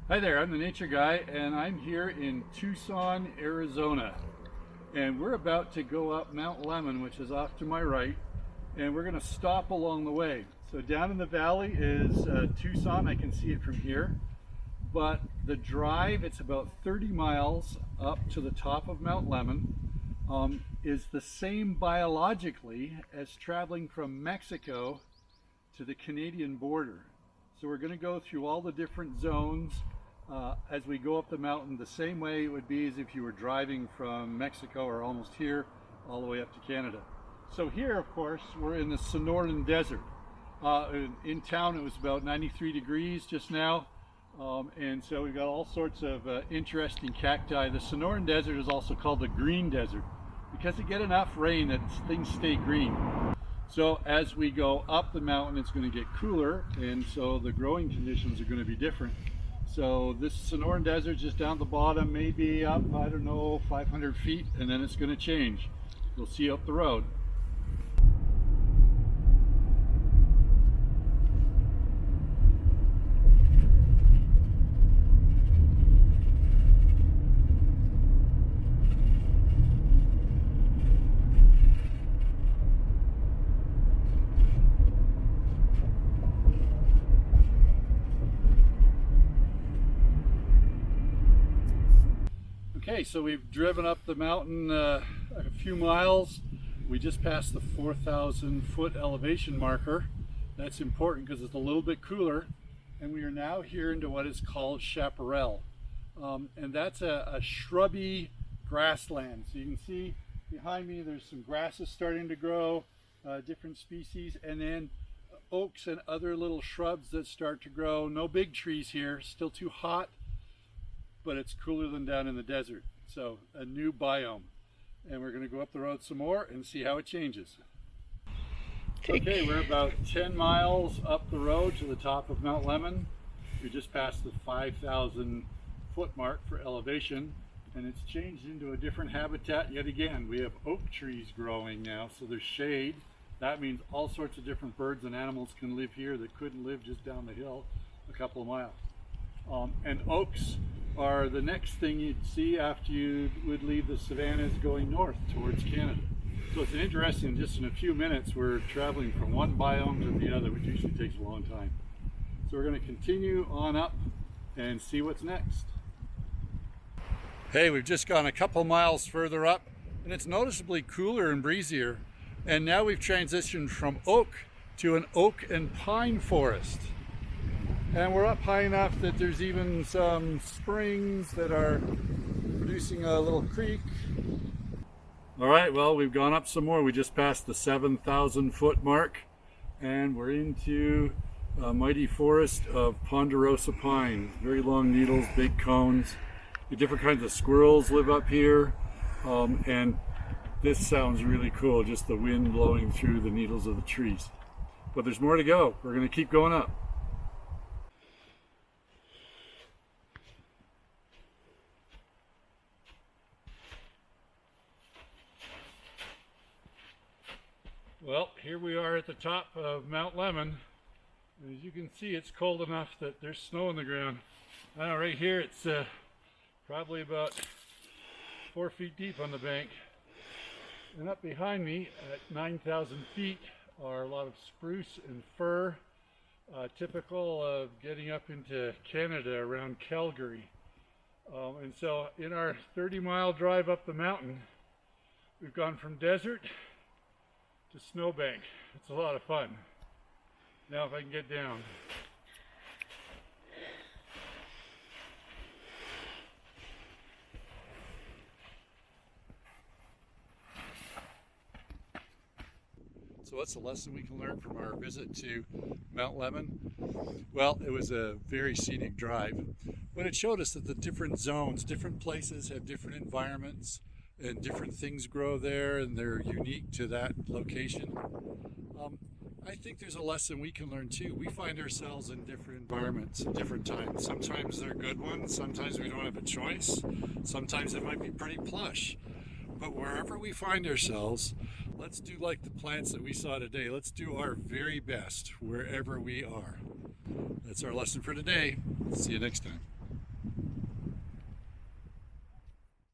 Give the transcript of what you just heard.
Hi there, I'm the Nature Guy, and I'm here in Tucson, Arizona. And we're about to go up Mount Lemmon, which is off to my right, and we're going to stop along the way. So down in the valley is Tucson, I can see it from here. But the drive, it's about 30 miles up to the top of Mount Lemmon, is the same biologically as traveling from Mexico to the Canadian border. So we're going to go through all the different zones as we go up the mountain, the same way it would be as if you were driving from Mexico or almost here all the way up to Canada. So here, of course, we're in the Sonoran Desert. In town it was about 93 degrees just now, and so we've got all sorts of interesting cacti. The Sonoran Desert is also called the Green Desert because it get enough rain that things stay green. So as we go up the mountain, it's going to get cooler, and so the growing conditions are going to be different. So this Sonoran Desert just down the bottom, maybe up, I don't know, 500 feet, and then it's going to change. You'll see up the road. Okay, so we've driven up the mountain a few miles. We just passed the 4,000 foot elevation marker. That's important because it's a little bit cooler. And we are now here into what is called chaparral. And that's a shrubby grassland. So you can see behind me there's some grasses starting to grow, different species, and then oaks and other little shrubs that start to grow. No big trees here, still too hot, but it's cooler than down in the desert. So a new biome. And we're going to go up the road some more and see how it changes. Okay, we're about 10 miles up the road to the top of Mount Lemmon. We just passed the 5,000 foot mark for elevation, and it's changed into a different habitat yet again. We have oak trees growing now, so there's shade. That means all sorts of different birds and animals can live here that couldn't live just down the hill a couple of miles. And oaks are the next thing you'd see after you would leave the savannas going north towards Canada. So it's an interesting, just in a few minutes we're traveling from one biome to the other, which usually takes a long time. So we're going to continue on up and see what's next. Hey, we've just gone a couple miles further up and it's noticeably cooler and breezier, and now we've transitioned from oak to an oak and pine forest. And we're up high enough that there's even some springs that are producing a little creek. All right, well, we've gone up some more. We just passed the 7,000 foot mark, and we're into a mighty forest of ponderosa pine. Very long needles, big cones. The different kinds of squirrels live up here, and this sounds really cool, just the wind blowing through the needles of the trees. But there's more to go. We're going to keep going up. Well, here we are at the top of Mount Lemmon. As you can see, it's cold enough that there's snow on the ground. Right here it's probably about 4 feet deep on the bank. And up behind me at 9,000 feet are a lot of spruce and fir, typical of getting up into Canada around Calgary. And so in our 30-mile drive up the mountain, we've gone from desert to snowbank. It's a lot of fun. Now if I can get down. So what's the lesson we can learn from our visit to Mount Lemmon? Well, it was a very scenic drive, but it showed us that the different zones, different places have different environments, and different things grow there, and they're unique to that location. I think there's a lesson we can learn too. We find ourselves in different environments at different times. Sometimes they're good ones, sometimes we don't have a choice, sometimes it might be pretty plush. But wherever we find ourselves, let's do like the plants that we saw today. Let's do our very best wherever we are. That's our lesson for today. See you next time.